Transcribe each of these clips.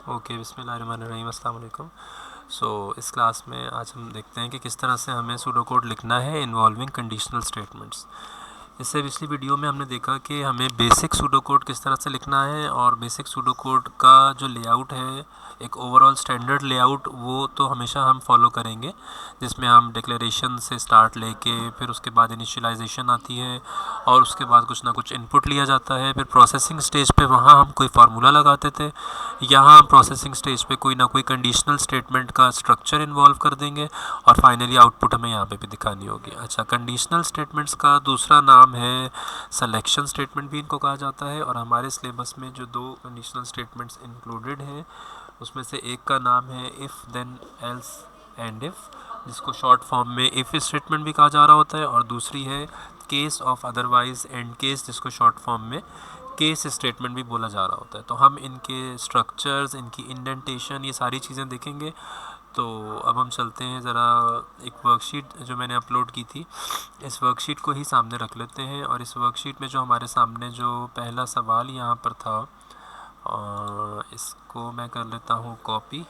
Okay, बिस्मिल्लाहिर्रहमानिर्रहीम, अस्सलाम वालेकुम। सो इस क्लास में आज हम देखते हैं कि किस तरह से हमें सूडो कोड लिखना है इन्वॉल्विंग कंडीशनल स्टेटमेंट्स। इससे पिछली वीडियो में हमने देखा कि हमें बेसिक सूडो कोड किस तरह से लिखना है, और बेसिक सूडो कोड का जो लेआउट है, एक ओवरऑल स्टैंडर्ड लेआउट, वो तो हमेशा हम फॉलो करेंगे, जिसमें हम डिक्लेरेशन से स्टार्ट लेके फिर उसके बाद इनिशियलाइजेशन आती है और उसके बाद कुछ ना कुछ इनपुट लिया जाता है, फिर प्रोसेसिंग स्टेज पे वहाँ हम कोई फार्मूला लगाते थे। यहाँ हम प्रोसेसिंग स्टेज पे कोई ना कोई कंडीशनल स्टेटमेंट का स्ट्रक्चर इन्वॉल्व कर देंगे और फाइनली आउटपुट हमें यहाँ पे भी दिखानी होगी। अच्छा, कंडीशनल स्टेटमेंट्स का दूसरा नाम है सिलेक्शन स्टेटमेंट भी इनको कहा जाता है, और हमारे सिलेबस में जो दो कंडीशनल स्टेटमेंट्स इंक्लूडेड हैं उसमें से एक का नाम है if then else end if, जिसको शॉर्ट फॉर्म में इफ़ स्टेटमेंट भी कहा जा रहा होता है, और दूसरी है case of otherwise end case, जिसको शॉर्ट फॉर्म में केस स्टेटमेंट भी बोला जा रहा होता है। तो हम इनके स्ट्रक्चर्स, इनकी इंडेंटेशन, ये सारी चीज़ें देखेंगे। तो अब हम चलते हैं ज़रा, एक वर्कशीट जो मैंने अपलोड की थी, इस वर्कशीट को ही सामने रख लेते हैं। और इस वर्कशीट में जो हमारे सामने जो पहला सवाल यहाँ पर था, इसको मैं कर लेता हूँ कॉपी,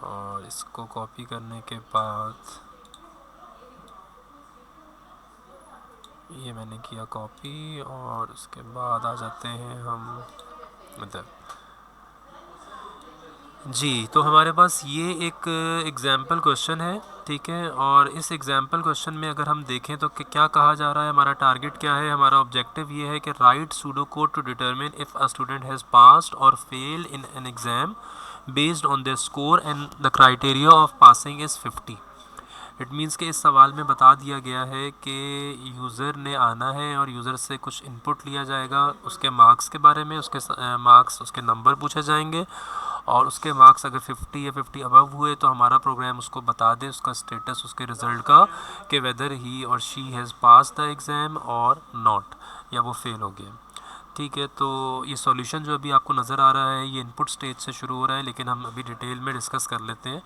और इसको कॉपी करने के बाद ये मैंने किया कॉपी, और उसके बाद आ जाते हैं हम इधर। जी, तो हमारे पास ये एक एग्जाम्पल क्वेश्चन है, ठीक है। और इस एग्जाम्पल क्वेश्चन में अगर हम देखें तो क्या कहा जा रहा है, हमारा टारगेट क्या है, हमारा ऑब्जेक्टिव ये है कि write pseudo code to determine if a student has passed और fail in an exam based on their score and the criteria of passing is 50। It means कि इस सवाल में बता दिया गया है कि यूज़र ने आना है और यूज़र से कुछ इनपुट लिया जाएगा, उसके मार्क्स के बारे में, उसके मार्क्स, उसके नंबर पूछे जाएंगे, और उसके मार्क्स अगर 50 या 50 अबव हुए तो हमारा प्रोग्राम उसको बता दे उसका स्टेटस, उसके रिज़ल्ट का, कि वेदर ही और she has pass the exam और नॉट, या वो फेल हो गया। ठीक है, तो ये सॉल्यूशन जो अभी आपको नज़र आ रहा है ये इनपुट स्टेज से शुरू हो रहा है, लेकिन हम अभी डिटेल में डिस्कस कर लेते हैं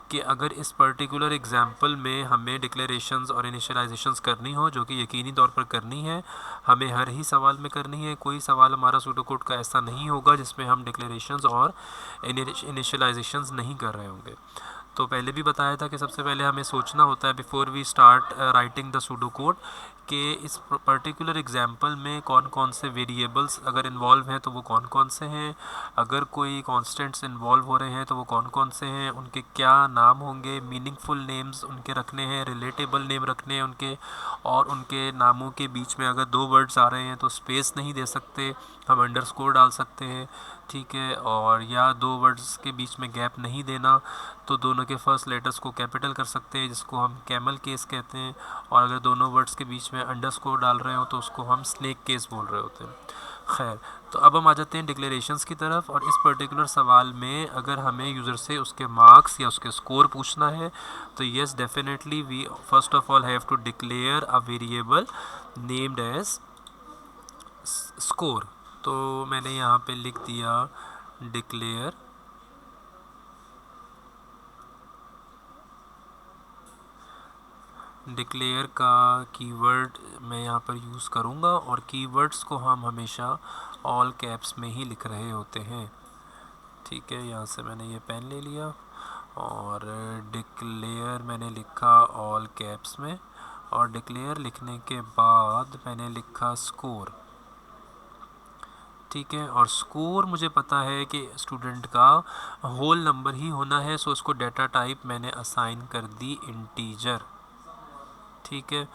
कि अगर इस पर्टिकुलर एग्जाम्पल में हमें डिक्लेरेशंस और इनिशियलाइजेशंस करनी हो, जो कि यकीनी तौर पर करनी है, हमें हर ही सवाल में करनी है। कोई सवाल हमारा सूडो कोड का ऐसा नहीं होगा जिसमें हम डिक्लेरेशंस और इनिशियलाइजेशंस नहीं कर रहे होंगे। तो पहले भी बताया था कि सबसे पहले हमें सोचना होता है before we start writing the pseudo code कि इस पर्टिकुलर एग्जाम्पल में कौन कौन से वेरिएबल्स अगर इन्वॉल्व हैं तो वो कौन कौन से हैं, अगर कोई कॉन्स्टेंट्स इन्वॉल्व हो रहे हैं तो वो कौन कौन से हैं, उनके क्या नाम होंगे, मीनिंगफुल नेम्स उनके रखने हैं, रिलेटेबल नेम रखने हैं उनके, और उनके नामों के बीच में अगर दो वर्ड्स आ रहे हैं तो स्पेस नहीं दे सकते, हम अंडरस्कोर डाल सकते हैं, ठीक है। और या दो वर्ड्स के बीच में गैप नहीं देना, तो दोनों के फर्स्ट लेटर्स को कैपिटल कर सकते हैं, जिसको हम कैमल केस कहते हैं, और अगर दोनों वर्ड्स के बीच में अंडरस्कोर डाल रहे हो तो उसको हम स्नेक केस बोल रहे होते हैं। खैर, तो अब हम आ जाते हैं डिक्लेरेशंस की तरफ। और इस पर्टिकुलर सवाल में अगर हमें यूज़र से उसके मार्क्स या उसके स्कोर पूछना है तो yes definitely we first of all have to declare a variable named as score. तो मैंने यहाँ पे लिख दिया डिक्लेयर डिक्लेयर का कीवर्ड मैं यहाँ पर यूज़ करूँगा, और कीवर्ड्स को हम हमेशा ऑल कैप्स में ही लिख रहे होते हैं, ठीक है। यहाँ से मैंने ये पेन ले लिया और डिक्लेयर मैंने लिखा ऑल कैप्स में, और डिक्लेयर लिखने के बाद मैंने लिखा स्कोर, ठीक है। और स्कोर मुझे पता है कि स्टूडेंट का होल नंबर ही होना है, सो उसको डेटा टाइप मैंने असाइन कर दी इंटीजर, ठीक है।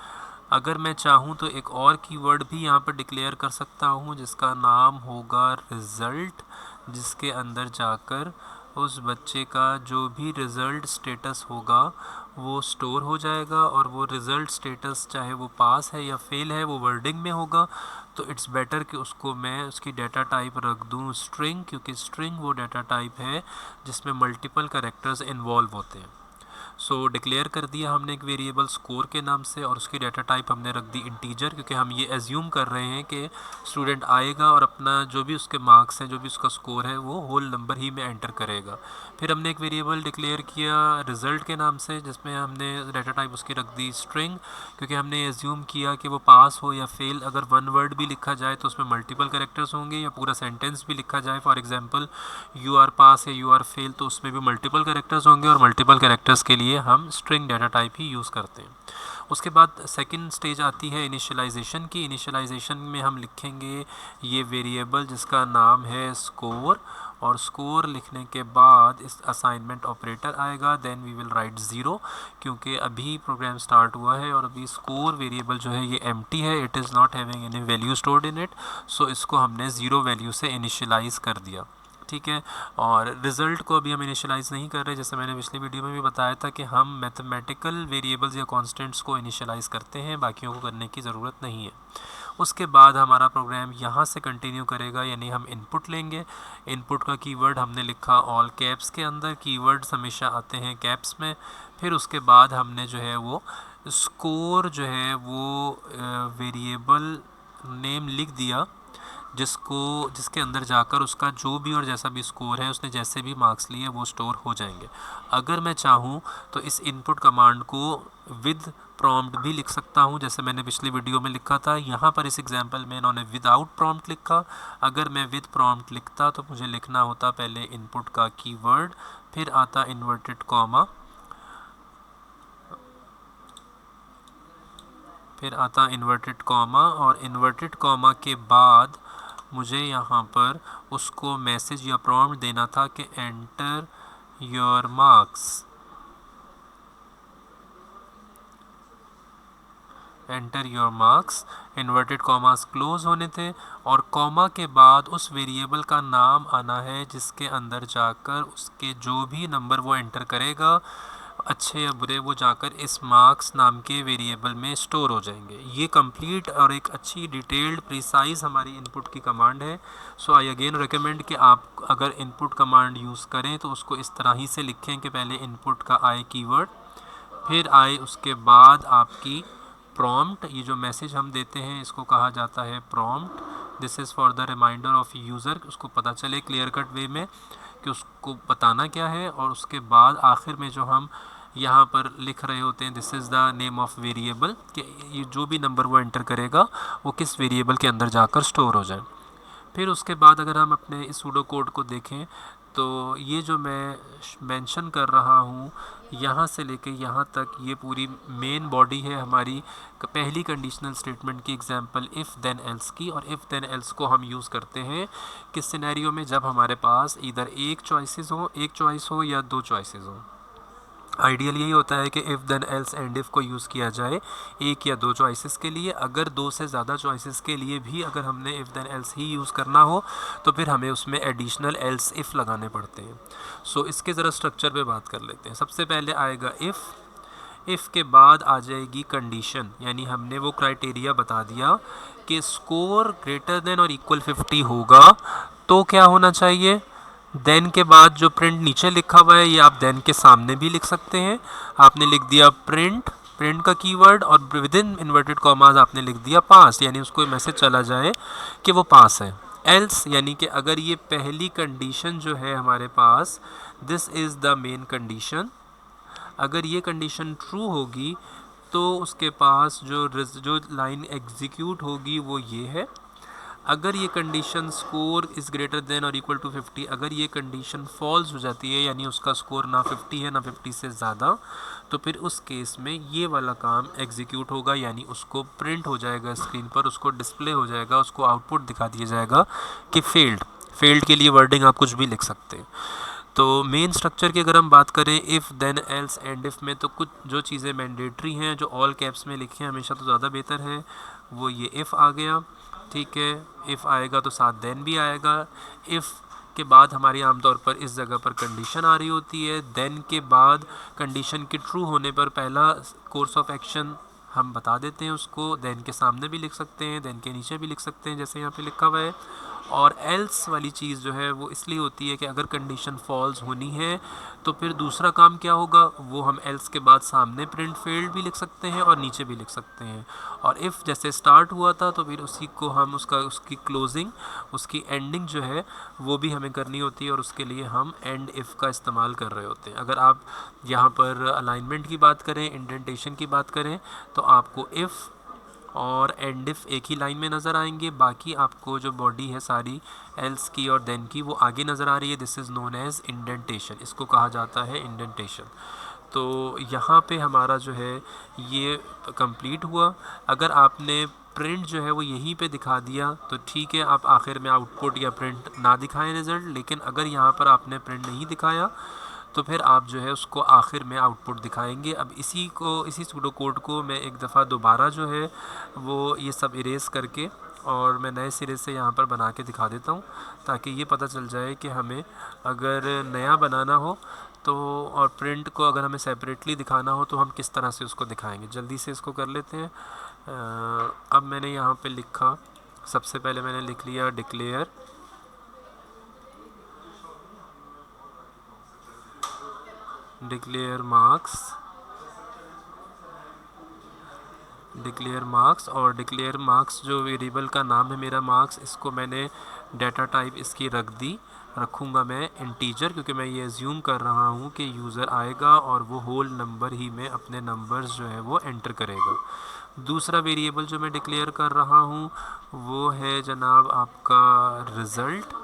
अगर मैं चाहूँ तो एक और कीवर्ड भी यहाँ पर डिक्लेयर कर सकता हूँ जिसका नाम होगा रिज़ल्ट, जिसके अंदर जाकर उस बच्चे का जो भी रिज़ल्ट स्टेटस होगा वो स्टोर हो जाएगा, और वो रिज़ल्ट स्टेटस चाहे वो पास है या फेल है वो वर्डिंग में होगा। तो इट्स बेटर कि उसको मैं उसकी डेटा टाइप रख दूँ स्ट्रिंग, क्योंकि स्ट्रिंग वो डेटा टाइप है जिसमें मल्टीपल कैरेक्टर्स इन्वॉल्व होते हैं। सो डिक्लेयर कर दिया हमने एक वेरिएबल स्कोर के नाम से और उसकी डाटा टाइप हमने रख दी इंटीजर, क्योंकि हम ये एज्यूम कर रहे हैं कि स्टूडेंट आएगा और अपना जो भी उसके मार्क्स हैं, जो भी उसका स्कोर है, वो होल नंबर ही में एंटर करेगा। फिर हमने एक वेरिएबल डिक्लेयर किया रिज़ल्ट के नाम से, जिसमें हमने डाटा टाइप उसकी रख दी स्ट्रिंग, क्योंकि हमने एज्यूम किया कि वो पास हो या फेल। अगर वन वर्ड भी लिखा जाए तो उसमें मल्टीपल कैरेक्टर्स होंगे, या पूरा सेंटेंस भी लिखा जाए, फॉर एग्जांपल यू आर पास या यू आर फेल, तो उसमें भी मल्टीपल कैरेक्टर्स होंगे, और मल्टीपल कैरेक्टर्स के लिए हम स्ट्रिंग डाटा टाइप ही यूज़ करते हैं। उसके बाद सेकंड स्टेज आती है इनिशियलाइजेशन की। इनिशियलाइजेशन में हम लिखेंगे ये वेरिएबल जिसका नाम है स्कोर, और स्कोर लिखने के बाद इस असाइनमेंट ऑपरेटर आएगा, देन वी विल राइट 0, क्योंकि अभी प्रोग्राम स्टार्ट हुआ है और अभी स्कोर वेरिएबल जो है ये एम्प्टी है, it is not having any value stored in it, so इसको हमने 0 वैल्यू से इनिशियलाइज़ कर दिया। ठीक है, और रिज़ल्ट को अभी हम इनिशियलाइज़ नहीं कर रहे, जैसे मैंने पिछली वीडियो में भी बताया था कि हम मैथमेटिकल वेरिएबल्स या कॉन्स्टेंट्स को इनिशियलाइज़ करते हैं, बाकियों को करने की ज़रूरत नहीं है। उसके बाद हमारा प्रोग्राम यहाँ से कंटिन्यू करेगा, यानी हम इनपुट लेंगे। इनपुट का कीवर्ड हमने लिखा ऑल कैप्स के अंदर, कीवर्ड्स हमेशा आते हैं कैप्स में। फिर उसके बाद हमने जो है वो स्कोर जो है वो वेरिएबल नेम लिख दिया, जिसके अंदर जाकर उसका जो भी और जैसा भी स्कोर है, उसने जैसे भी मार्क्स लिए वो स्टोर हो जाएंगे। अगर मैं चाहूँ तो इस इनपुट कमांड को विद प्रॉम्प्ट भी लिख सकता हूँ, जैसे मैंने पिछली वीडियो में लिखा था। यहाँ पर इस एग्जांपल में इन्होंने विदाउट प्रॉम्प्ट लिखा। अगर मैं विद प्रॉम्प्ट लिखता तो मुझे लिखना होता पहले इनपुट का कीवर्ड, फिर आता इन्वर्टेड कॉमा, और इन्वर्टेड कॉमा के बाद मुझे यहाँ पर उसको मैसेज या प्रॉम्प्ट देना था कि enter your marks, inverted commas close होने थे, और कॉमा के बाद उस वेरिएबल का नाम आना है जिसके अंदर जाकर उसके जो भी नंबर वो एंटर करेगा, अच्छे या बुरे, वो जाकर इस मार्क्स नाम के वेरिएबल में स्टोर हो जाएंगे। ये कंप्लीट और एक अच्छी डिटेल्ड प्रिसाइज हमारी इनपुट की कमांड है। सो आई अगेन रिकमेंड कि आप अगर इनपुट कमांड यूज़ करें तो उसको इस तरह ही से लिखें कि पहले इनपुट का आए कीवर्ड, फिर आए उसके बाद आपकी प्रॉम्प्ट। ये जो मैसेज हम देते हैं इसको कहा जाता है prompt. This is for the reminder of user, उसको पता चले क्लियर कट वे में कि उसको बताना क्या है। और उसके बाद आखिर में जो हम यहाँ पर लिख रहे होते हैं, this is the name of variable, कि ये जो भी नंबर वो एंटर करेगा वो किस वेरिएबल के अंदर जाकर स्टोर हो जाए। फिर उसके बाद अगर हम अपने इस सूडो कोड को देखें तो ये जो मैं मेंशन कर रहा हूँ यहाँ से लेके यहाँ तक, ये पूरी मेन बॉडी है हमारी पहली कंडीशनल स्टेटमेंट की एग्जांपल इफ़ देन एल्स की। और इफ़ देन एल्स को हम यूज़ करते हैं किस सिनेरियो में, जब हमारे पास इधर एक चॉइस हो या दो चॉइसेस हो। आइडियल यही होता है कि if then else end if को यूज़ किया जाए एक या दो चॉइसेस के लिए। अगर दो से ज़्यादा चॉइसेस के लिए भी अगर हमने इफ़ देन एल्स ही यूज़ करना हो तो फिर हमें उसमें एडिशनल एल्स इफ़ लगाने पड़ते हैं। सो इसके ज़रा स्ट्रक्चर पे बात कर लेते हैं। सबसे पहले आएगा इफ़ के बाद आ जाएगी कंडीशन, यानी हमने वो क्राइटेरिया बता दिया कि स्कोर ग्रेटर देन और इक्वल 50 होगा तो क्या होना चाहिए। देन के बाद जो प्रिंट नीचे लिखा हुआ है ये आप देन के सामने भी लिख सकते हैं। आपने लिख दिया प्रिंट का कीवर्ड, और विद इन इन्वर्टेड कॉमास आपने लिख दिया पास, यानी उसको मैसेज चला जाए कि वो पास है। एल्स यानी कि अगर ये पहली कंडीशन जो है हमारे पास, this is the main condition, अगर ये कंडीशन ट्रू होगी तो उसके पास जो लाइन एग्जीक्यूट होगी वो ये है। अगर ये condition score is greater than और इक्वल टू 50, अगर ये कंडीशन फॉल्स हो जाती है, यानी उसका स्कोर ना 50 है ना 50 से ज़्यादा, तो फिर उस केस में ये वाला काम एग्जीक्यूट होगा, यानी उसको प्रिंट हो जाएगा स्क्रीन पर, उसको डिस्प्ले हो जाएगा, उसको आउटपुट दिखा दिया जाएगा कि फेल्ड के लिए वर्डिंग आप कुछ भी लिख सकते हैं। तो मेन स्ट्रक्चर की अगर हम बात करें if then else end if में, तो कुछ जो चीज़ें मैंडेटरी हैं जो ऑल कैप्स में लिखी हैं हमेशा तो ज़्यादा बेहतर है, वो ये इफ़ आ गया। ठीक है, इफ़ आएगा तो साथ देन भी आएगा। इफ़ के बाद हमारी आमतौर पर इस जगह पर कंडीशन आ रही होती है, देन के बाद कंडीशन के ट्रू होने पर पहला कोर्स ऑफ एक्शन हम बता देते हैं उसको, देन के सामने भी लिख सकते हैं, देन के नीचे भी लिख सकते हैं जैसे यहाँ पे लिखा हुआ है। और एल्स वाली चीज़ जो है वो इसलिए होती है कि अगर कंडीशन फॉल्स होनी है तो फिर दूसरा काम क्या होगा, वो हम एल्स के बाद सामने प्रिंट फेल्ड भी लिख सकते हैं और नीचे भी लिख सकते हैं। और इफ़ जैसे स्टार्ट हुआ था तो फिर उसी को हम उसकी क्लोजिंग, उसकी एंडिंग जो है वो भी हमें करनी होती है, और उसके लिए हम एंड इफ़ का इस्तेमाल कर रहे होते हैं। अगर आप यहाँ पर अलाइनमेंट की बात करें, इंडेंटेशन की बात करें, तो आपको इफ़ और एंड इफ एक ही लाइन में नज़र आएंगे, बाकी आपको जो बॉडी है सारी एल्स की और देन की वो आगे नज़र आ रही है। This is known as indentation, इसको कहा जाता है इंडेंटेशन। तो यहाँ पे हमारा जो है ये कंप्लीट हुआ। अगर आपने प्रिंट जो है वो यहीं पे दिखा दिया तो ठीक है, आप आखिर में आउटपुट या प्रिंट ना दिखाएं रिज़ल्ट, लेकिन अगर यहाँ पर आपने प्रिंट नहीं दिखाया तो फिर आप जो है उसको आखिर में आउटपुट दिखाएंगे। अब इसी सूडो कोड को मैं एक दफ़ा दोबारा जो है वो ये सब इरेज़ करके और मैं नए सिरे से यहाँ पर बना के दिखा देता हूँ, ताकि ये पता चल जाए कि हमें अगर नया बनाना हो तो, और प्रिंट को अगर हमें सेपरेटली दिखाना हो तो हम किस तरह से उसको दिखाएंगे। जल्दी से इसको कर लेते हैं। अब मैंने यहाँ पे लिखा, सबसे पहले मैंने लिख लिया डिक्लेयर मार्क्स और डिक्लेयर मार्क्स जो वेरिएबल का नाम है मेरा मार्क्स, इसको मैंने डाटा टाइप इसकी रखूँगा मैं इंटीजर, क्योंकि मैं ये एज्यूम कर रहा हूँ कि यूज़र आएगा और वो होल नंबर ही में अपने नंबर्स जो है वो एंटर करेगा। दूसरा वेरिएबल जो मैं डिक्लेयर कर रहा हूँ वो है जनाब आपका रिज़ल्ट,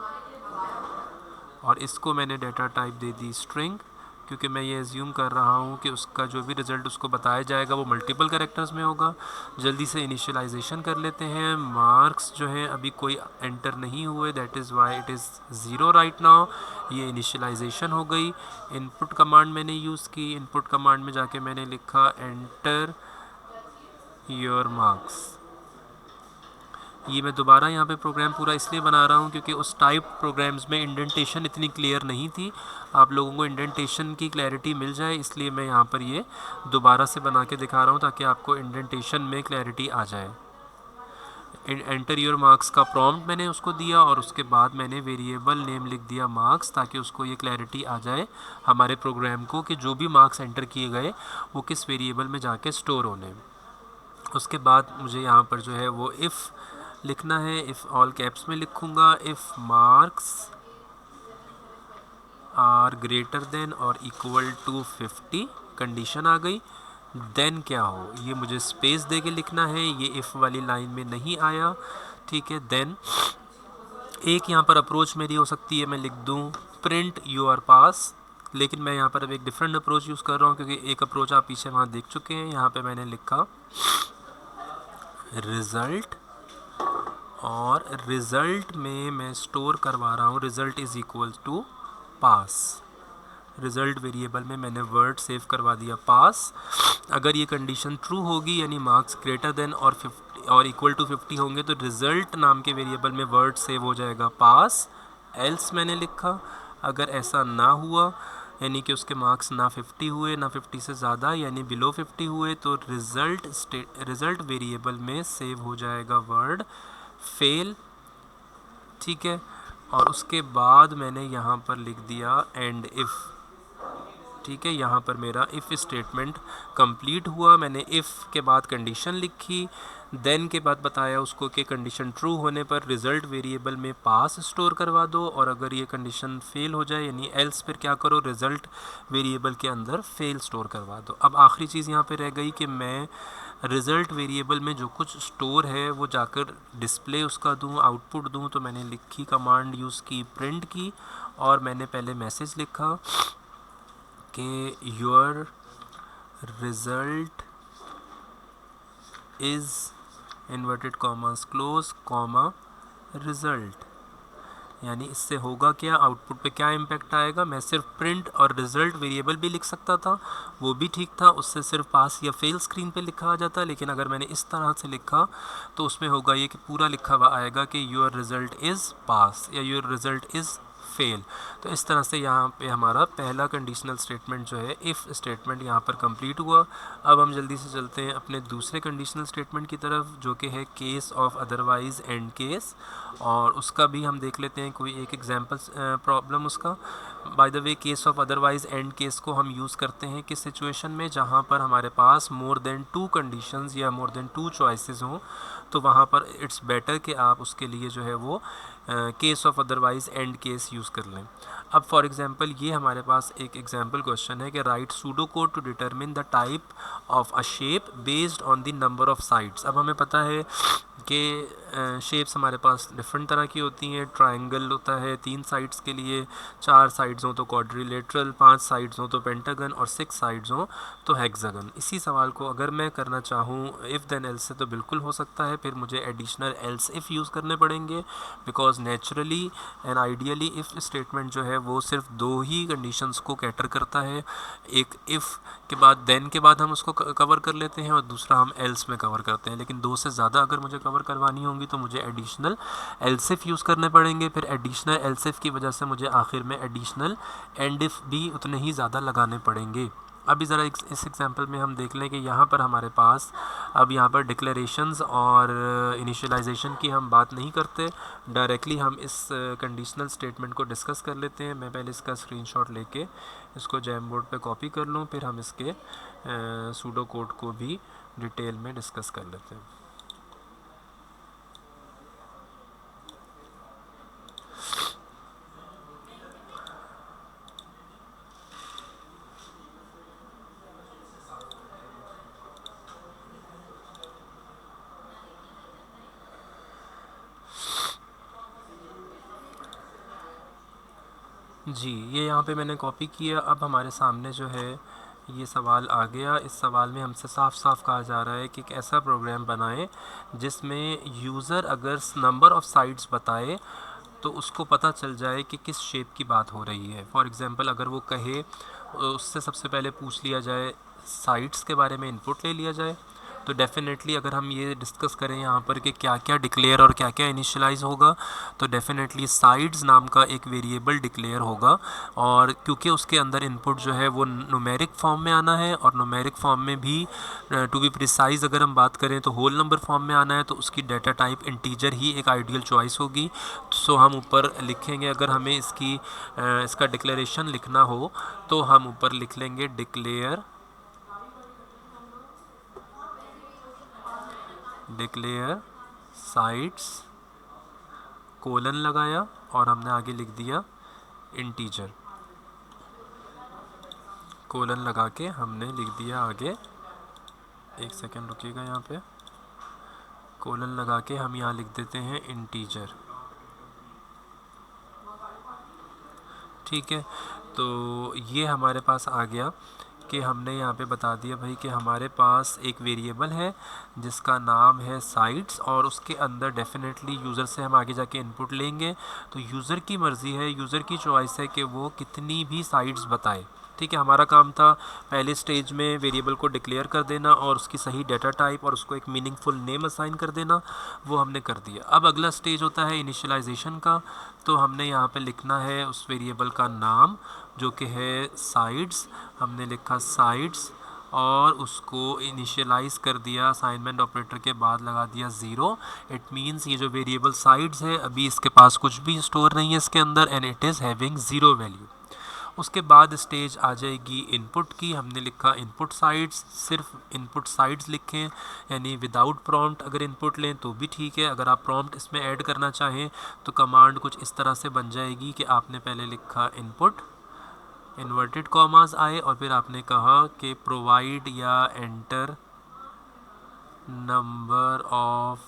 और इसको मैंने डाटा टाइप दे दी स्ट्रिंग, क्योंकि मैं ये एज्यूम कर रहा हूँ कि उसका जो भी रिज़ल्ट उसको बताया जाएगा वो मल्टीपल कैरेक्टर्स में होगा। जल्दी से इनिशियलाइजेशन कर लेते हैं। मार्क्स जो है अभी कोई एंटर नहीं हुए, that is why it is 0 right now. ये इनिशियलाइजेशन हो गई। इनपुट कमांड मैंने यूज़ की, इनपुट कमांड में जाके मैंने लिखा एंटर योर मार्क्स। ये मैं दोबारा यहाँ पे प्रोग्राम पूरा इसलिए बना रहा हूँ क्योंकि उस टाइप प्रोग्राम्स में इंडेंटेशन इतनी क्लियर नहीं थी। आप लोगों को इंडेंटेशन की क्लैरिटी मिल जाए, इसलिए मैं यहाँ पर ये दोबारा से बना के दिखा रहा हूँ ताकि आपको इंडेंटेशन में क्लैरिटी आ जाए। एंटर योर मार्क्स का प्रॉम्प्ट मैंने उसको दिया और उसके बाद मैंने वेरिएबल नेम लिख दिया मार्क्स, ताकि उसको ये क्लैरिटी आ जाए हमारे प्रोग्राम को कि जो भी मार्क्स एंटर किए गए वो किस वेरिएबल में जाके स्टोर होने। उसके बाद मुझे यहाँ पर जो है वो इफ़ लिखना है। इफ़ ऑल कैप्स में लिखूँगा, if marks are greater than और इक्वल टू 50, कंडीशन आ गई, देन क्या हो ये मुझे स्पेस दे के लिखना है, ये इफ़ वाली लाइन में नहीं आया, ठीक है। देन एक यहाँ पर अप्रोच मेरी हो सकती है, मैं लिख दूँ प्रिंट यू आर पास, लेकिन मैं यहाँ पर अब एक डिफरेंट अप्रोच यूज़ कर रहा हूँ क्योंकि एक अप्रोच आप पीछे वहाँ देख चुके हैं। यहाँ पे मैंने लिखा रिज़ल्ट, और रिज़ल्ट में मैं स्टोर करवा रहा हूँ result is equal to pass. Result variable में मैंने वर्ड सेव करवा दिया पास। अगर ये कंडीशन ट्रू होगी यानी मार्क्स ग्रेटर देन और 50 और इक्वल टू 50 होंगे तो रिज़ल्ट नाम के वेरिएबल में वर्ड सेव हो जाएगा पास। एल्स मैंने लिखा अगर ऐसा ना हुआ यानी कि उसके मार्क्स ना 50 हुए ना 50 से ज़्यादा यानी बिलो 50 हुए तो रिज़ल्ट वेरिएबल में सेव हो जाएगा वर्ड फेल, ठीक है। और उसके बाद मैंने यहाँ पर लिख दिया एंड इफ़, ठीक है। यहाँ पर मेरा इफ़ स्टेटमेंट कंप्लीट हुआ। मैंने इफ़ के बाद कंडीशन लिखी, देन के बाद बताया उसको कि कंडीशन ट्रू होने पर रिज़ल्ट वेरिएबल में पास स्टोर करवा दो, और अगर ये कंडीशन फेल हो जाए यानी एल्स फिर क्या करो, रिज़ल्ट वेरिएबल के अंदर फेल स्टोर करवा दो। अब आखिरी चीज़ यहाँ पे रह गई कि मैं रिज़ल्ट वेरिएबल में जो कुछ स्टोर है वो जाकर डिस्प्ले उसका दूँ, आउटपुट दूँ। तो मैंने लिखी कमांड यूज़ की प्रिंट की, और मैंने पहले मैसेज लिखा कि your result is inverted commas close comma result, यानी इससे होगा क्या, आउटपुट पे क्या इम्पैक्ट आएगा। मैं सिर्फ प्रिंट और रिज़ल्ट वेरिएबल भी लिख सकता था, वो भी ठीक था, उससे सिर्फ पास या फेल स्क्रीन पे लिखा आ जाता। लेकिन अगर मैंने इस तरह से लिखा तो उसमें होगा ये कि पूरा लिखा हुआ आएगा कि योर रिज़ल्ट इज़ पास या योर रिज़ल्ट इज़ फेल। तो इस तरह से यहाँ पे हमारा पहला कंडीशनल स्टेटमेंट जो है इफ़ स्टेटमेंट यहाँ पर कंप्लीट हुआ। अब हम जल्दी से चलते हैं अपने दूसरे कंडीशनल स्टेटमेंट की तरफ, जो कि है case of otherwise end case, और उसका भी हम देख लेते हैं कोई एक एग्जांपल प्रॉब्लम उसका। By the way, case of otherwise end case को हम यूज़ करते हैं किस सिचुएशन में, जहाँ पर हमारे पास मोर देन 2 कंडीशंस या मोर देन 2 चॉइसेस हों, तो वहाँ पर इट्स बेटर कि आप उसके लिए जो है वो case of otherwise end case use कर लें। अब फॉर एग्जांपल ये हमारे पास एक एग्जांपल क्वेश्चन है कि write pseudo code to determine the type of a shape based on the number of sides. अब हमें पता है कि शेप्स हमारे पास डिफरेंट तरह की होती हैं। ट्रायंगल होता है 3 साइड्स के लिए, 4 साइड्स हों तो क्वाड्रिलेटरल, 5 साइड्स हों तो पेंटागन, और 6 साइड्स हों तो हेक्सागन। इसी सवाल को अगर मैं करना चाहूँ इफ़ देन एल्स से तो बिल्कुल हो सकता है, फिर मुझे एडिशनल एल्स इफ़ यूज़ करने पड़ेंगे, because naturally and ideally if statement जो है वो सिर्फ 2 ही कंडीशंस को कैटर करता है। एक इफ़ के बाद देन के बाद हम उसको कवर कर लेते हैं, और दूसरा हम एल्स में कवर करते हैं। लेकिन 2 से ज़्यादा अगर मुझे कवर करवानी होंगी तो मुझे एडिशनल एल्सिफ यूज़ करने पड़ेंगे। फिर एडिशनल एल्सिफ की वजह से मुझे आखिर में एडिशनल एंड इफ भी उतने ही ज़्यादा लगाने पड़ेंगे। अभी ज़रा इस एग्जांपल में हम देख लें कि यहाँ पर हमारे पास अब यहाँ पर डिक्लेरेशंस और इनिशियलाइजेशन की हम बात नहीं करते, डायरेक्टली हम इस कंडीशनल स्टेटमेंट को डिस्कस कर लेते हैं। मैं पहले इसका स्क्रीनशॉट लेके इसको जैम बोर्ड पे कॉपी कर लूँ, फिर हम इसके सूडो कोड को भी डिटेल में डिस्कस कर लेते हैं। जी, ये यहाँ पे मैंने कॉपी किया। अब हमारे सामने जो है ये सवाल आ गया। इस सवाल में हमसे साफ साफ कहा जा रहा है कि एक ऐसा प्रोग्राम बनाएं जिसमें यूज़र अगर नंबर ऑफ़ साइड्स बताए तो उसको पता चल जाए कि किस शेप की बात हो रही है। फॉर एग्ज़ाम्पल अगर वो कहे, उससे सबसे पहले पूछ लिया जाए, साइड्स के बारे में इनपुट ले लिया जाए, तो डेफ़िनेटली अगर हम ये डिस्कस करें यहाँ पर कि क्या क्या डिक्लेयर और क्या क्या इनिशियलाइज़ होगा, तो डेफ़िनेटली साइड्स नाम का एक वेरिएबल डिक्लेयर होगा। और क्योंकि उसके अंदर इनपुट जो है वो न्यूमेरिक फॉर्म में आना है, और न्यूमेरिक फॉर्म में भी टू बी प्रिसाइज़ अगर हम बात करें तो होल नंबर फॉर्म में आना है, तो उसकी डाटा टाइप इंटीजर ही एक आइडियल चॉइस होगी। सो हम ऊपर लिखेंगे, अगर हमें इसका डिक्लेरेशन लिखना हो तो हम ऊपर लिख लेंगे डिक्लेयर साइड्स, कोलन लगाया और हमने आगे लिख दिया इंटीजर, कोलन लगा के हमने लिख दिया आगे, एक सेकेंड रुकिएगा, यहाँ पे कोलन लगा के हम यहाँ लिख देते हैं इंटीजर। ठीक है, तो ये हमारे पास आ गया कि हमने यहाँ पे बता दिया भाई कि हमारे पास एक वेरिएबल है जिसका नाम है साइड्स, और उसके अंदर डेफिनेटली यूज़र से हम आगे जाके इनपुट लेंगे। तो यूज़र की मर्ज़ी है, यूज़र की चॉइस है कि वो कितनी भी साइड्स बताए। ठीक है, हमारा काम था पहले स्टेज में वेरिएबल को डिक्लेयर कर देना और उसकी सही डाटा टाइप और उसको एक मीनिंगफुल नेम असाइन कर देना, वो हमने कर दिया। अब अगला स्टेज होता है इनिशियलाइजेशन का। तो हमने यहाँ पे लिखना है उस वेरिएबल का नाम जो कि है साइड्स। हमने लिखा साइड्स और उसको इनिशियलाइज़ कर दिया, असाइनमेंट ऑपरेटर के बाद लगा दिया 0। इट मींस ये जो वेरिएबल साइड्स है अभी इसके पास कुछ भी स्टोर नहीं है इसके अंदर, and it is having 0 value. उसके बाद स्टेज आ जाएगी इनपुट की। हमने लिखा इनपुट साइड्स, सिर्फ इनपुट साइड्स लिखें, यानी विदाउट प्रॉम्प्ट अगर इनपुट लें तो भी ठीक है। अगर आप प्रॉम्प्ट इसमें ऐड करना चाहें तो कमांड कुछ इस तरह से बन जाएगी कि आपने पहले लिखा इनपुट, इन्वर्टेड कॉमास आए और फिर आपने कहा कि प्रोवाइड या एंटर नंबर ऑफ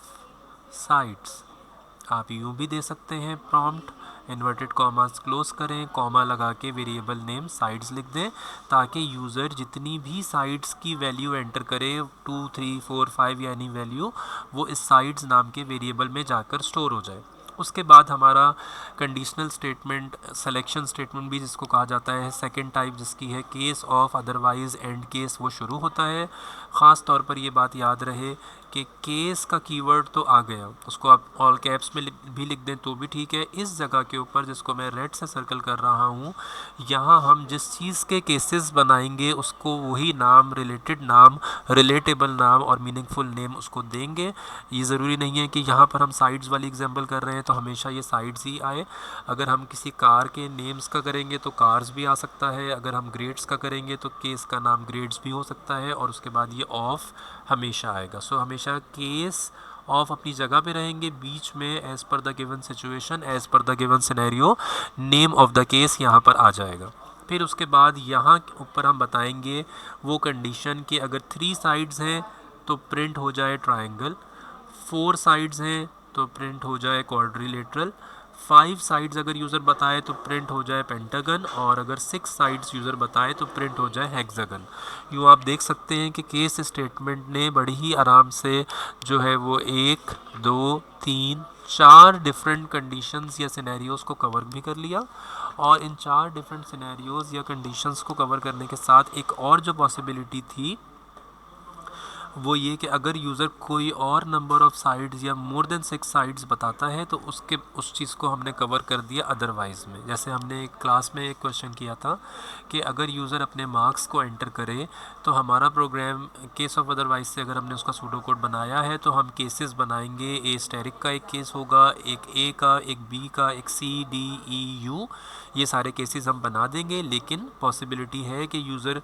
साइड्स। आप यूँ भी दे सकते हैं प्रॉम्प्ट, इन्वर्टेड कॉमास क्लोज करें, कॉमा लगा के वेरिएबल नेम साइड्स लिख दें, ताकि यूज़र जितनी भी साइड्स की वैल्यू एंटर करे 2, 3, 4, 5 या एनी वैल्यू, वो इस साइड्स नाम के वेरिएबल में जाकर स्टोर हो जाए। उसके बाद हमारा कंडीशनल स्टेटमेंट, सिलेक्शन स्टेटमेंट भी जिसको कहा जाता है, सेकंड टाइप जिसकी है case of otherwise end case, वो शुरू होता है। ख़ास तौर पर ये बात याद रहे कि केस का कीवर्ड तो आ गया, उसको आप ऑल कैप्स में भी लिख दें तो भी ठीक है। इस जगह के ऊपर जिसको मैं रेड से सर्कल कर रहा हूँ, यहाँ हम जिस चीज़ के केसेस बनाएंगे उसको वही नाम, रिलेटेड नाम, रिलेटेबल नाम और मीनिंगफुल नेम उसको देंगे। ये ज़रूरी नहीं है कि यहाँ पर हम साइड्स वाली एग्जांपल कर रहे हैं तो हमेशा ये साइड्स ही आए। अगर हम किसी कार के नेम्स का करेंगे तो कार्स भी आ सकता है, अगर हम ग्रेड्स का करेंगे तो केस का नाम ग्रेड्स भी हो सकता है, और उसके बाद ये ऑफ हमेशा आएगा। सो हमेशा केस ऑफ अपनी जगह पे रहेंगे, बीच में as per the given situation, as per the given scenario, name of the case यहाँ पर आ जाएगा। फिर उसके बाद यहाँ ऊपर हम बताएंगे वो कंडीशन कि अगर 3 साइड्स हैं तो प्रिंट हो जाए ट्रायंगल, 4 साइड्स हैं तो प्रिंट हो जाए क्वाड्रिलेटरल, 5 साइड्स अगर यूज़र बताए तो प्रिंट हो जाए पेंटागन, और अगर 6 साइड्स यूज़र बताए तो प्रिंट हो जाए हेक्सागन। यूँ आप देख सकते हैं कि केस स्टेटमेंट ने बड़ी ही आराम से जो है वो 1 2 3 4 डिफरेंट कंडीशंस या सिनेरियोज़ को कवर भी कर लिया। और इन 4 डिफरेंट सिनेरियोज़ या कंडीशंस को कवर करने के साथ एक और जो पॉसिबिलिटी थी वो ये कि अगर यूज़र कोई और नंबर ऑफ़ साइड्स या मोर देन 6 साइड्स बताता है तो उस चीज़ को हमने कवर कर दिया अदरवाइज़ में। जैसे हमने एक क्लास में एक क्वेश्चन किया था कि अगर यूज़र अपने मार्क्स को एंटर करे तो हमारा प्रोग्राम केस ऑफ अदरवाइज से अगर हमने उसका सूडो कोड बनाया है तो हम केसेस बनाएंगे। ए स्टेरिक का एक केस होगा, एक ए का, एक बी का, एक सी डी ई यू, ये सारे केसेस हम बना देंगे। लेकिन पॉसिबिलिटी है कि यूज़र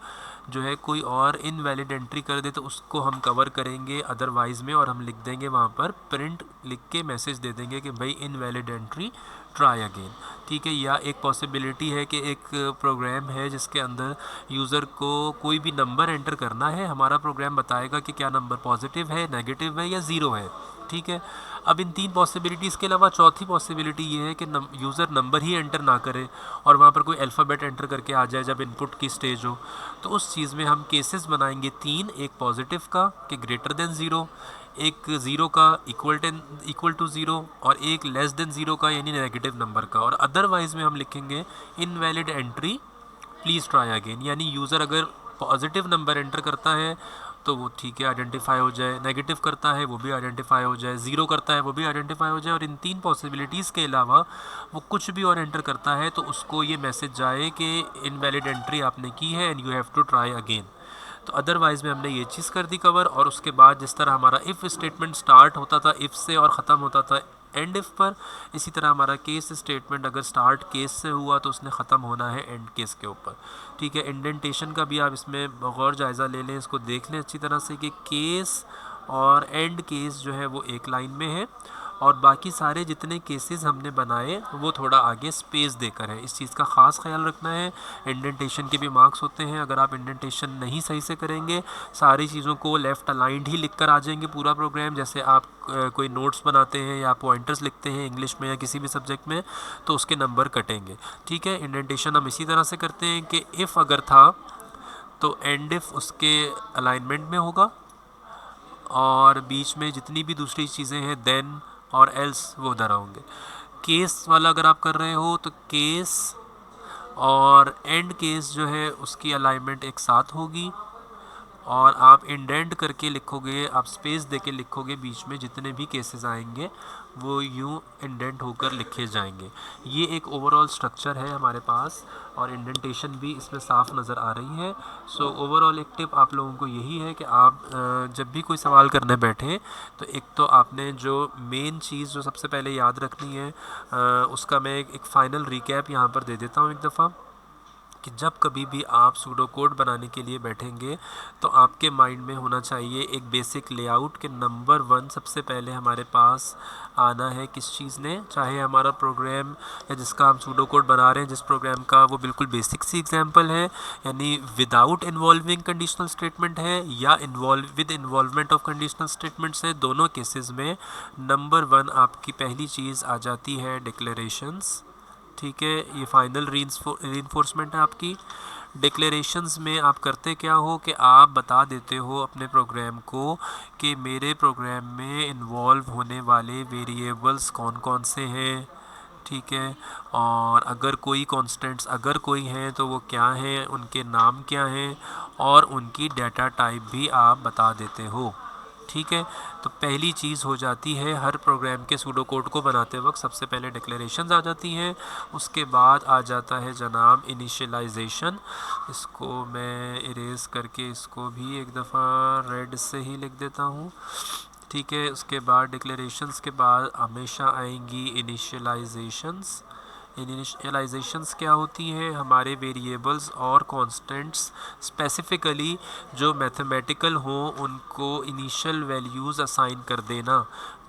जो है कोई और इनवैलिड एंट्री कर दे तो उसको हम कवर करेंगे अदरवाइज़ में, और हम लिख देंगे वहाँ पर प्रिंट लिख के मैसेज दे देंगे कि भाई इनवैलिड एंट्री, ट्राई अगेन। ठीक है। या एक पॉसिबिलिटी है कि एक प्रोग्राम है जिसके अंदर यूज़र को कोई भी नंबर एंटर करना है, हमारा प्रोग्राम बताएगा कि क्या नंबर पॉजिटिव है, नेगेटिव है या ज़ीरो है। ठीक है। अब इन 3 पॉसिबिलिटीज़ के अलावा चौथी पॉसिबिलिटी ये है कि यूज़र नंबर ही एंटर ना करे और वहाँ पर कोई अल्फ़ाबेट एंटर करके आ जाए जब इनपुट की स्टेज हो। तो उस चीज़ में हम केसेस बनाएंगे 3, एक पॉजिटिव का कि ग्रेटर देन ज़ीरो, एक ज़ीरो का इक्वल टू ज़ीरो, और एक लेस देन ज़ीरो का यानी नेगेटिव नंबर का। और अदरवाइज़ में हम लिखेंगे invalid entry, please try again. यानी यूज़र अगर पॉजिटिव नंबर एंटर करता है तो वो ठीक है, आइडेंटिफाई हो जाए, नेगेटिव करता है वो भी आइडेंटिफाई हो जाए, ज़ीरो करता है वो भी आइडेंटिफाई हो जाए, और इन 3 पॉसिबिलिटीज़ के अलावा वो कुछ भी और एंटर करता है तो उसको ये मैसेज जाए कि इनवैलिड एंट्री आपने की है and you have to try again. तो अदरवाइज़ में हमने ये चीज़ कर दी कवर। और उसके बाद जिस तरह हमारा इफ़ स्टेटमेंट स्टार्ट होता था इफ़ से और ख़त्म होता था एंड इफ़ पर, इसी तरह हमारा केस स्टेटमेंट अगर स्टार्ट केस से हुआ तो उसने ख़त्म होना है एंड केस के ऊपर। ठीक है। इंडेंटेशन का भी आप इसमें गौर जायज़ा ले लें, इसको देख लें अच्छी तरह से कि केस और एंड केस जो है वो एक लाइन में है, और बाकी सारे जितने केसेस हमने बनाए वो थोड़ा आगे स्पेस देकर है। इस चीज़ का ख़ास ख्याल रखना है। इंडेंटेशन के भी मार्क्स होते हैं, अगर आप इंडेंटेशन नहीं सही से करेंगे, सारी चीज़ों को लेफ़्ट अलाइंड ही लिख कर आ जाएंगे पूरा प्रोग्राम। जैसे आप कोई नोट्स बनाते हैं या पॉइंटर्स लिखते हैं इंग्लिश में या किसी भी सब्जेक्ट में, तो उसके नंबर कटेंगे। ठीक है। इंडेंटेशन हम इसी तरह से करते हैं कि इफ़ अगर था तो एंड इफ़ उसके अलाइनमेंट में होगा, और बीच में जितनी भी दूसरी चीज़ें हैं देन और एल्स वो उधर होंगे। केस वाला अगर आप कर रहे हो तो केस और एंड केस जो है उसकी अलाइनमेंट एक साथ होगी, और आप इंडेंट करके लिखोगे, आप स्पेस देके लिखोगे, बीच में जितने भी केसेस आएंगे वो यूँ इंडेंट होकर लिखे जाएंगे। ये एक ओवरऑल स्ट्रक्चर है हमारे पास, और इंडेंटेशन भी इसमें साफ नज़र आ रही है। सो ओवरऑल एक टिप आप लोगों को यही है कि आप जब भी कोई सवाल करने बैठें तो एक तो आपने जो मेन चीज़ जो सबसे पहले याद रखनी है, उसका मैं एक फ़ाइनल रिकैप यहाँ पर दे देता हूँ एक दफ़ा, कि जब कभी भी आप सूडो कोड बनाने के लिए बैठेंगे तो आपके माइंड में होना चाहिए एक बेसिक लेआउट के नंबर 1 सबसे पहले हमारे पास आना है किस चीज़ ने, चाहे हमारा प्रोग्राम या जिसका हम सूडो कोड बना रहे हैं जिस प्रोग्राम का, वो बिल्कुल बेसिक सी एग्जांपल है यानी विदाउट इन्वॉल्विंग कंडीशनल स्टेटमेंट है या with involvement of conditional statements है। दोनों केसेस में नंबर 1 आपकी पहली चीज़ आ जाती है डिक्लेरेशंस। ठीक है। ये फाइनल रीइंफोर्समेंट है आपकी। डिक्लेरेशंस में आप करते क्या हो कि आप बता देते हो अपने प्रोग्राम को कि मेरे प्रोग्राम में इन्वॉल्व होने वाले वेरिएबल्स कौन कौन से हैं। ठीक है। और अगर कोई कॉन्स्टेंट्स अगर कोई हैं तो वो क्या हैं, उनके नाम क्या हैं, और उनकी डाटा टाइप भी आप बता देते हो। ठीक है। तो पहली चीज़ हो जाती है हर प्रोग्राम के सूडो कोड को बनाते वक्त सबसे पहले डिक्लेरेशंस आ जाती हैं, उसके बाद आ जाता है जनाब इनिशियलाइजेशन। इसको मैं इरेज करके इसको भी एक दफ़ा रेड से ही लिख देता हूँ, ठीक है। उसके बाद डिक्लेरेशंस के बाद हमेशा आएंगी इनिशियलाइजेशंस। इनिशियलाइजेशंस क्या होती हैं? हमारे वेरिएबल्स और कांस्टेंट्स स्पेसिफिकली जो मैथमेटिकल हों उनको इनिशियल वैल्यूज़ असाइन कर देना।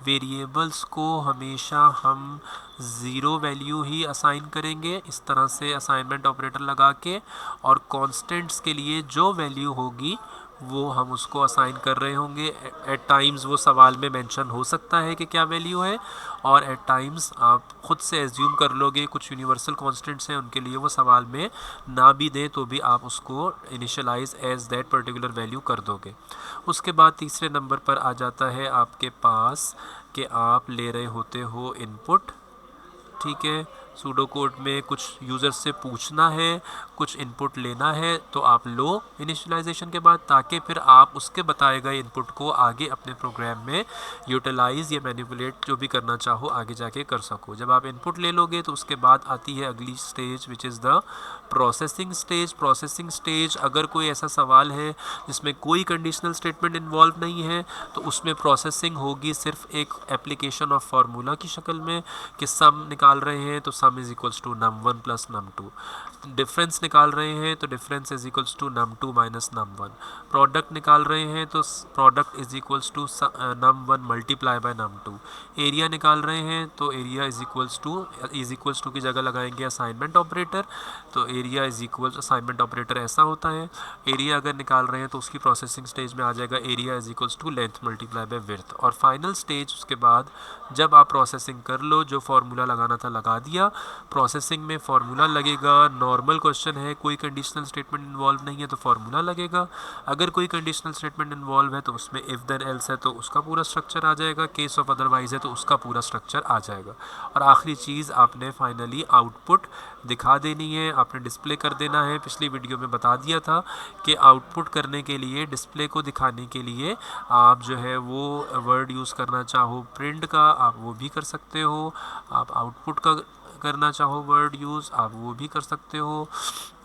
वेरिएबल्स को हमेशा हम ज़ीरो वैल्यू ही असाइन करेंगे इस तरह से असाइनमेंट ऑपरेटर लगा के, और कांस्टेंट्स के लिए जो वैल्यू होगी वो हम उसको असाइन कर रहे होंगे। एट टाइम्स वो सवाल में मेंशन हो सकता है कि क्या वैल्यू है, और एट टाइम्स आप ख़ुद से एज्यूम कर लोगे कुछ यूनिवर्सल कांस्टेंट्स हैं उनके लिए वो सवाल में ना भी दें तो भी आप उसको initialise as that particular value कर दोगे। उसके बाद तीसरे नंबर पर आ जाता है आपके पास कि आप ले रहे होते हो इनपुट, ठीक है। सूडो कोड में कुछ यूज़र से पूछना है, कुछ इनपुट लेना है, तो आप लो इनिशियलाइजेशन के बाद, ताकि फिर आप उसके बताए गए इनपुट को आगे अपने प्रोग्राम में यूटिलाइज़ या मैनिपुलेट जो भी करना चाहो आगे जाके कर सको। जब आप इनपुट ले लोगे तो उसके बाद आती है अगली stage which is the processing stage. Processing stage अगर कोई ऐसा सवाल है जिसमें कोई कंडीशनल स्टेटमेंट इन्वॉल्व नहीं है तो उसमें प्रोसेसिंग होगी सिर्फ एक एप्लीकेशन ऑफ फार्मूला की शक्ल में कि सम निकाल रहे हैं तो sum is equals to num1 plus num2, difference निकाल रहे हैं तो difference is equals to num2 minus num1, product निकाल रहे हैं तो product is equals to num1 multiply by num2, area निकाल रहे हैं तो एरिया इज इक्वल्स टू की जगह लगाएंगे असाइनमेंट ऑपरेटर, तो area is equals assignment operator ऐसा होता है। एरिया अगर निकाल रहे हैं तो उसकी प्रोसेसिंग स्टेज में आ जाएगा area is equals to length multiply by width. और फाइनल स्टेज उसके बाद जब आप प्रोसेसिंग कर लो, जो फार्मूला लगाना था लगा दिया, प्रोसेसिंग में फार्मूला लगेगा। नॉर्मल क्वेश्चन है, कोई कंडीशनल स्टेटमेंट इन्वॉल्व नहीं है तो फार्मूला लगेगा। अगर कोई कंडीशनल स्टेटमेंट इन्वॉल्व है तो उसमें इफ़ देन एल्स है तो उसका पूरा स्ट्रक्चर आ जाएगा, केस ऑफ अदरवाइज है तो उसका पूरा स्ट्रक्चर आ जाएगा। और आखिरी चीज़ आपने फाइनली आउटपुट दिखा देनी है, आपने डिस्प्ले कर देना है। पिछली वीडियो में बता दिया था कि आउटपुट करने के लिए, डिस्प्ले को दिखाने के लिए आप जो है वो वर्ड यूज़ करना चाहो प्रिंट का आप वो भी कर सकते हो, आप आउटपुट का करना चाहो वर्ड यूज़ आप वो भी कर सकते हो,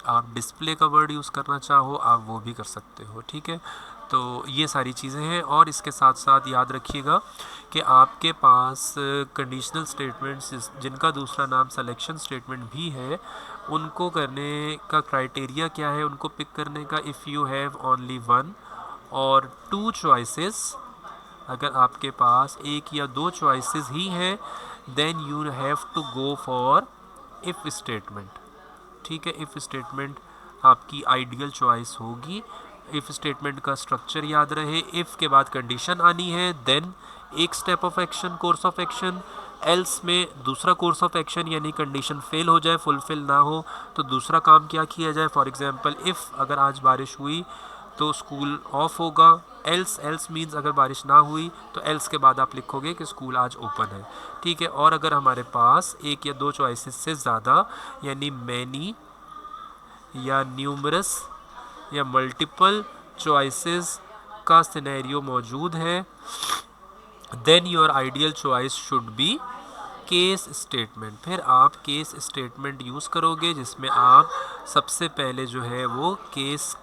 आप डिस्प्ले का वर्ड यूज़ करना चाहो आप वो भी कर सकते हो, ठीक है। तो ये सारी चीज़ें हैं। और इसके साथ साथ याद रखिएगा कि आपके पास कंडीशनल स्टेटमेंट्स जिनका दूसरा नाम सिलेक्शन स्टेटमेंट भी है, उनको करने का क्राइटेरिया क्या है, उनको पिक करने का, if you have only one और टू चॉइसेस, अगर आपके पास एक या दो चॉइसेस ही हैं then you have to go for if statement, ठीक है। इफ़ स्टेटमेंट आपकी आइडियल चॉइस होगी। इफ़ स्टेटमेंट का स्ट्रक्चर याद रहे, इफ़ के बाद कंडीशन आनी है, देन एक step of action, course of action, else में दूसरा कोर्स ऑफ एक्शन, यानी कंडीशन फेल हो जाए, फुलफिल ना हो तो दूसरा काम क्या किया जाए। फॉर एग्जांपल इफ़ अगर आज बारिश हुई तो स्कूल ऑफ होगा, एल्स मीन्स अगर बारिश ना हुई तो एल्स के बाद आप लिखोगे कि स्कूल आज ओपन है, ठीक है। और अगर हमारे पास एक या दो चॉइसेस से ज़्यादा यानी मैनी या न्यूमरस या मल्टीपल चॉइसेस का सिनेरियो मौजूद है, then your ideal choice should be case statement. फिर आप केस स्टेटमेंट यूज़ करोगे जिसमें आप सबसे पहले जो है वो केस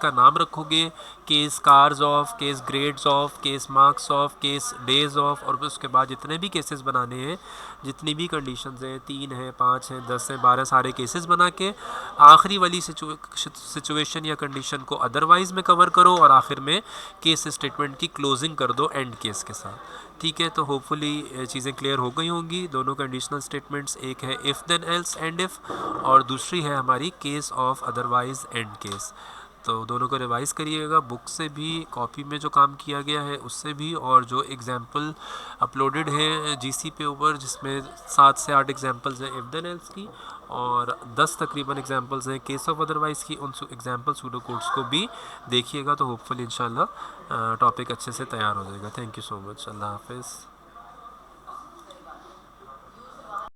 का नाम रखोगे, case cars of, case grades of, case marks of, case days of, और उसके बाद जितने भी केसेस बनाने हैं, जितनी भी कंडीशंस हैं, 3 हैं, 5 हैं, 10 हैं, 12 सारे केसेस बना के आखिरी वाली सिचुएशन या कंडीशन को अदरवाइज में कवर करो और आखिर में केस स्टेटमेंट की क्लोजिंग कर दो एंड केस के साथ, ठीक है। तो होपफुली चीज़ें क्लियर हो गई होंगी। दोनों कंडीशनल स्टेटमेंट्स, एक है if then else end if, और दूसरी है हमारी case of otherwise end case. तो दोनों को रिवाइज़ करिएगा, बुक से भी, कॉपी में जो काम किया गया है उससे भी, और जो एग्जाम्पल अपलोडेड है जीसी पे ऊपर जिसमें 7 से 8 एग्जाम्पल्स हैं इफ़ देन एल्स की और 10 तकरीबन एग्जाम्पल्स हैं केस ऑफ अदरवाइज़ की। उन एग्जाम्पल सूडो कोड्स को भी देखिएगा तो होपफुली इंशाल्लाह टॉपिक अच्छे से तैयार हो जाएगा। Thank you so much. अल्लाह हाफिज़।